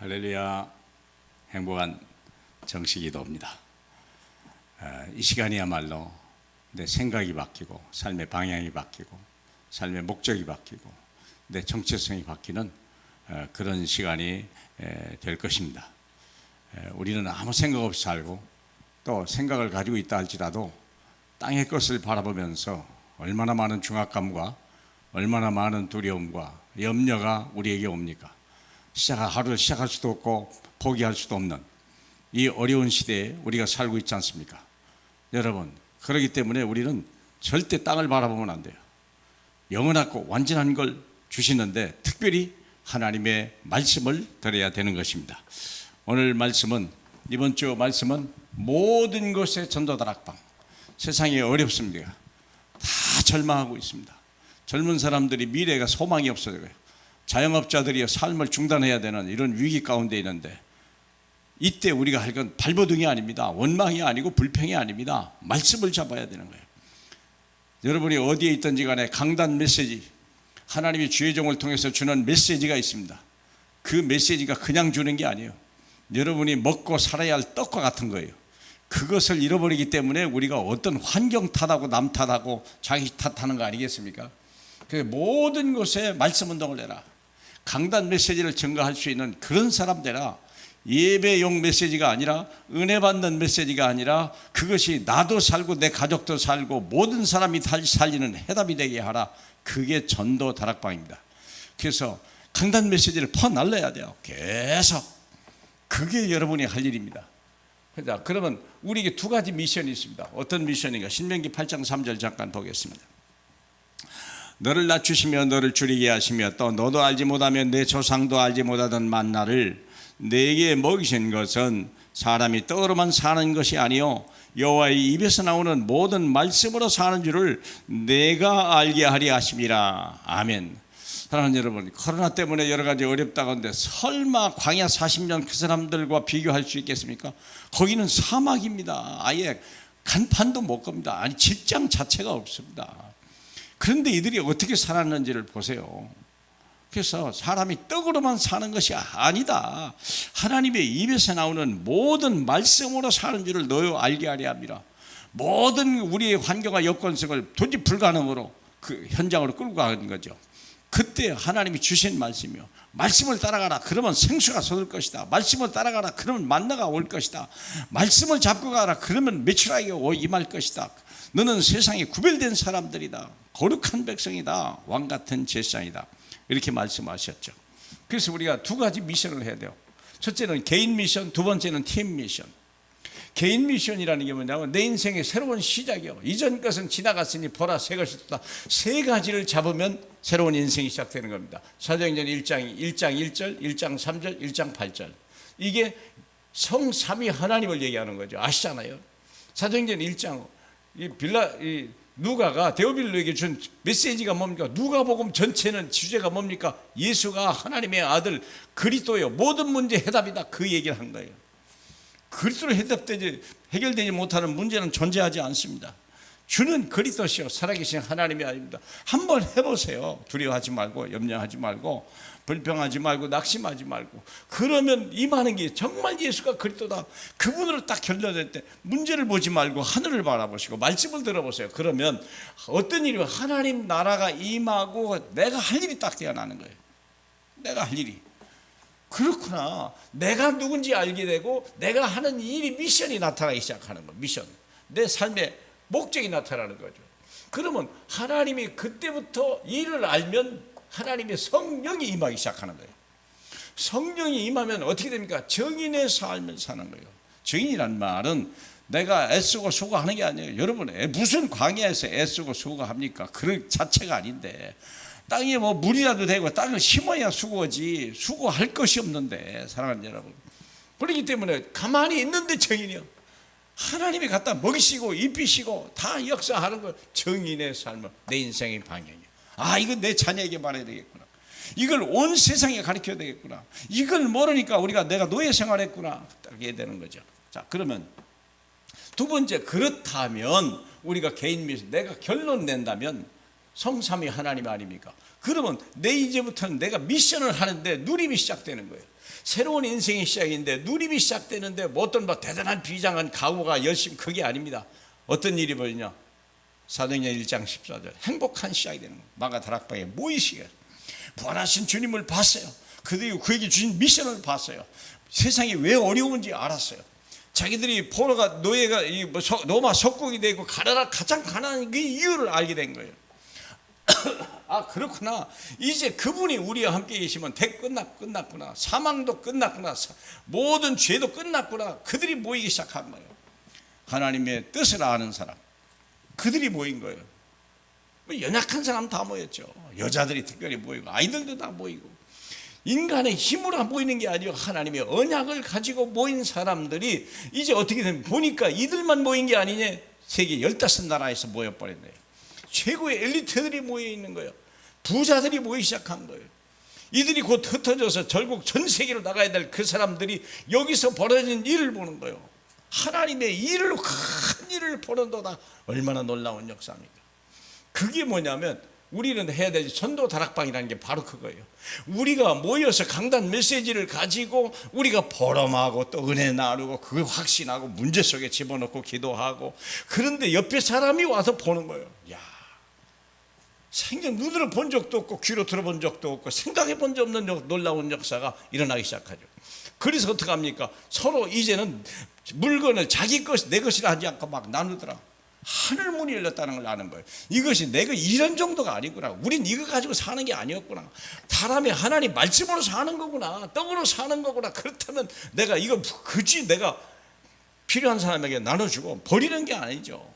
할렐루야. 행복한 정식기도입니다. 이 시간이야말로 내 생각이 바뀌고 삶의 방향이 바뀌고 삶의 목적이 바뀌고 내 정체성이 바뀌는 그런 시간이 될 것입니다. 우리는 아무 생각 없이 살고 또 생각을 가지고 있다 할지라도 땅의 것을 바라보면서 얼마나 많은 중압감과 얼마나 많은 두려움과 염려가 우리에게 옵니까? 하루를 시작할 수도 없고 포기할 수도 없는 이 어려운 시대에 우리가 살고 있지 않습니까? 여러분, 그렇기 때문에 우리는 절대 땅을 바라보면 안 돼요. 영원하고 완전한 걸 주시는데 특별히 하나님의 말씀을 들어야 되는 것입니다. 오늘 말씀은, 이번 주 말씀은 모든 것의 전도다락방. 세상이 어렵습니다. 다 절망하고 있습니다. 젊은 사람들이 미래가 소망이 없어져요. 자영업자들이 삶을 중단해야 되는 이런 위기 가운데 있는데, 이때 우리가 할 건 발버둥이 아닙니다. 원망이 아니고 불평이 아닙니다. 말씀을 잡아야 되는 거예요. 여러분이 어디에 있든지 간에 강단 메시지, 하나님이 주의 종을 통해서 주는 메시지가 있습니다. 그 메시지가 그냥 주는 게 아니에요. 여러분이 먹고 살아야 할 떡과 같은 거예요. 그것을 잃어버리기 때문에 우리가 어떤 환경 탓하고 남 탓하고 자기 탓하는 거 아니겠습니까? 그 모든 곳에 말씀 운동을 해라. 강단 메시지를 증거할 수 있는 그런 사람 되라. 예배용 메시지가 아니라, 은혜 받는 메시지가 아니라, 그것이 나도 살고 내 가족도 살고 모든 사람이 살리는 해답이 되게 하라. 그게 전도 다락방입니다. 그래서 강단 메시지를 퍼날려야 돼요. 계속. 그게 여러분이 할 일입니다. 그러면 우리에게 두 가지 미션이 있습니다. 어떤 미션인가? 신명기 8장 3절 잠깐 보겠습니다. 너를 낮추시며 너를 줄이게 하시며 또 너도 알지 못하며 내 조상도 알지 못하던 만나를 내게 먹이신 것은 사람이 떡으로만 사는 것이 아니요 여호와의 입에서 나오는 모든 말씀으로 사는 줄을 내가 알게 하리 하심이라. 아멘. 사랑하는 여러분, 코로나 때문에 여러 가지 어렵다고 하는데 설마 광야 40년 그 사람들과 비교할 수 있겠습니까? 거기는 사막입니다. 아예 간판도 못 겁니다. 아니 직장 자체가 없습니다. 그런데 이들이 어떻게 살았는지를 보세요. 그래서 사람이 떡으로만 사는 것이 아니다. 하나님의 입에서 나오는 모든 말씀으로 사는 줄을 너희 알게 하려 합니다. 모든 우리의 환경과 여건 속을 도저히 불가능으로 그 현장으로 끌고 가는 거죠. 그때 하나님이 주신 말씀이요. 말씀을 따라가라. 그러면 생수가 솟을 것이다. 말씀을 따라가라. 그러면 만나가 올 것이다. 말씀을 잡고 가라. 그러면 메추라기가 임할 것이다. 너는 세상에 구별된 사람들이다. 거룩한 백성이다. 왕같은 제사장이다. 이렇게 말씀하셨죠. 그래서 우리가 두 가지 미션을 해야 돼요. 첫째는 개인 미션, 두 번째는 팀 미션. 개인 미션이라는 게 뭐냐면 내 인생의 새로운 시작이요. 이전 것은 지나갔으니 보라 새 것이 있다. 세 가지를 잡으면 새로운 인생이 시작되는 겁니다. 사도행전 1장 1절, 1장 3절, 1장 8절. 이게 성삼위 하나님을 얘기하는 거죠. 아시잖아요. 사도행전 1장 누가가 데오빌로에게 준 메시지가 뭡니까? 누가복음 전체는 주제가 뭡니까? 예수가 하나님의 아들 그리스도요. 모든 문제 해답이다. 그 얘기를 한 거예요. 그리스도로 해결되지 못하는 문제는 존재하지 않습니다. 주는 그리스도시요 살아계신 하나님이 아닙니다. 한번 해보세요. 두려워하지 말고 염려하지 말고 불평하지 말고 낙심하지 말고. 그러면 임하는 게 정말 예수가 그리스도다. 그분으로 딱 결론될 때 문제를 보지 말고 하늘을 바라보시고 말씀을 들어보세요. 그러면 어떤 일이 하나님 나라가 임하고 내가 할 일이 딱 태어나는 거예요. 내가 할 일이. 그렇구나. 내가 누군지 알게 되고 내가 하는 일이 미션이 나타나기 시작하는 거예요. 미션. 내 삶의 목적이 나타나는 거죠. 그러면 하나님이 그때부터 일을 알면 하나님의 성령이 임하기 시작하는 거예요. 성령이 임하면 어떻게 됩니까? 정인의 삶을 사는 거예요. 정인이란 말은 내가 애쓰고 수고하는 게 아니에요. 여러분 무슨 광야에서 애쓰고 수고합니까? 그 자체가 아닌데 땅에 뭐 물이라도 되고 땅을 심어야 수고지 수고할 것이 없는데 사랑하는 여러분, 그렇기 때문에 가만히 있는데 정인이요. 하나님이 갖다 먹이시고 입히시고 다 역사하는 거. 정인의 삶은 내 인생의 방향이에요. 아, 이건 내 자녀에게 말해야 되겠구나. 이걸 온 세상에 가르쳐야 되겠구나. 이걸 모르니까 우리가 내가 노예 생활했구나. 하게 되는 거죠. 자, 그러면 두 번째, 그렇다면 우리가 개인 미션, 내가 결론 낸다면 성삼위 하나님 아닙니까? 그러면 내 이제부터는 내가 미션을 하는데 누림이 시작되는 거예요. 새로운 인생의 시작인데 누림이 시작되는데 뭐 어떤 대단한 비장한 각오가 열심 그게 아닙니다. 어떤 일이 벌이냐? 사도행전 1장 14절 행복한 시작이 되는 거예요. 마가다락방에 모이시게 부활하신 주님을 봤어요. 그들이 그에게 주신 미션을 봤어요. 세상이 왜 어려운지 알았어요. 자기들이 포로가 노예가 로마 속국이 되고 가장 가난한 그 이유를 알게 된 거예요. 아 그렇구나. 이제 그분이 우리와 함께 계시면 끝났구나. 사망도 끝났구나. 모든 죄도 끝났구나. 그들이 모이기 시작한 거예요. 하나님의 뜻을 아는 사람 그들이 모인 거예요. 연약한 사람 다 모였죠. 여자들이 특별히 모이고 아이들도 다 모이고 인간의 힘으로 모이는 게 아니고 하나님의 언약을 가지고 모인 사람들이 이제 어떻게 되면 보니까 이들만 모인 게 아니냐. 세계 15나라에서 모여버렸네요. 최고의 엘리트들이 모여 있는 거예요. 부자들이 모이기 시작한 거예요. 이들이 곧 흩어져서 결국 전 세계로 나가야 될 그 사람들이 여기서 벌어진 일을 보는 거예요. 하나님의 일을 큰 일을 보는도다. 얼마나 놀라운 역사입니까? 그게 뭐냐면 우리는 해야 될 전도 다락방이라는 게 바로 그거예요. 우리가 모여서 강단 메시지를 가지고 우리가 보람하고 또 은혜 나누고 그걸 확신하고 문제 속에 집어넣고 기도하고 그런데 옆에 사람이 와서 보는 거예요. 야, 생전 눈으로 본 적도 없고 귀로 들어본 적도 없고 생각해 본 적 없는 놀라운 역사가 일어나기 시작하죠. 그래서 어떻게 합니까? 서로 이제는 물건을 자기 것, 내 것이라 하지 않고 막 나누더라. 하늘 문이 열렸다는 걸 아는 거예요. 이것이 내가 이런 정도가 아니구나. 우린 이거 가지고 사는 게 아니었구나. 사람이 하나님 말씀으로 사는 거구나. 떡으로 사는 거구나. 그렇다면 내가 이거 그지 내가 필요한 사람에게 나눠주고 버리는 게 아니죠.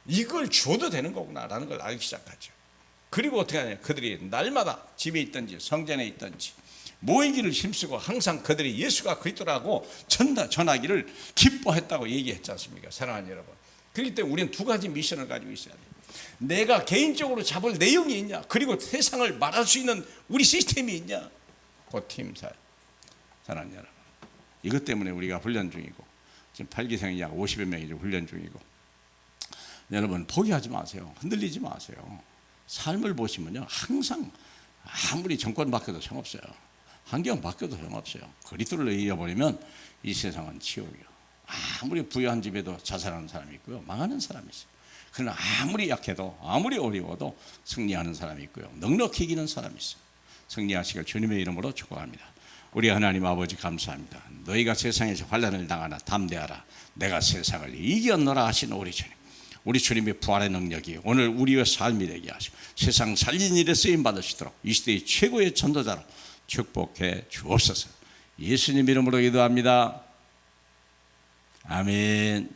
이걸 줘도 되는 거구나 라는 걸 알기 시작하죠. 그리고 어떻게 하냐. 그들이 날마다 집에 있든지 성전에 있든지 모이기를 힘쓰고 항상 그들이 예수가 그리스도라고 전하기를 기뻐했다고 얘기했지 않습니까? 사랑하는 여러분, 그렇기 때문에 우리는 두 가지 미션을 가지고 있어야 돼요. 내가 개인적으로 잡을 내용이 있냐, 그리고 세상을 말할 수 있는 우리 시스템이 있냐. 그 팀사역. 사랑하는 여러분, 이것 때문에 우리가 훈련 중이고 지금 8기생이 약 50여 명이 훈련 중이고, 여러분 포기하지 마세요. 흔들리지 마세요. 삶을 보시면요, 항상 아무리 정권 바뀌어도 소용없어요. 환경 바뀌어도 소용없어요. 그리스도를 잃어버리면 이 세상은 지옥이요. 아무리 부유한 집에도 자살하는 사람이 있고요, 망하는 사람이 있어요. 그러나 아무리 약해도 아무리 어려워도 승리하는 사람이 있고요, 넉넉히 이기는 사람이 있어요. 승리하시길 주님의 이름으로 축복합니다. 우리 하나님 아버지 감사합니다. 너희가 세상에서 환난을 당하나 담대하라. 내가 세상을 이겼노라 하신 우리 주님. 우리 주님의 부활의 능력이 오늘 우리의 삶이 되게 하시고 세상 살린 일에 쓰임 받으시도록 이 시대의 최고의 전도자로 축복해 주옵소서. 예수님 이름으로 기도합니다. 아멘.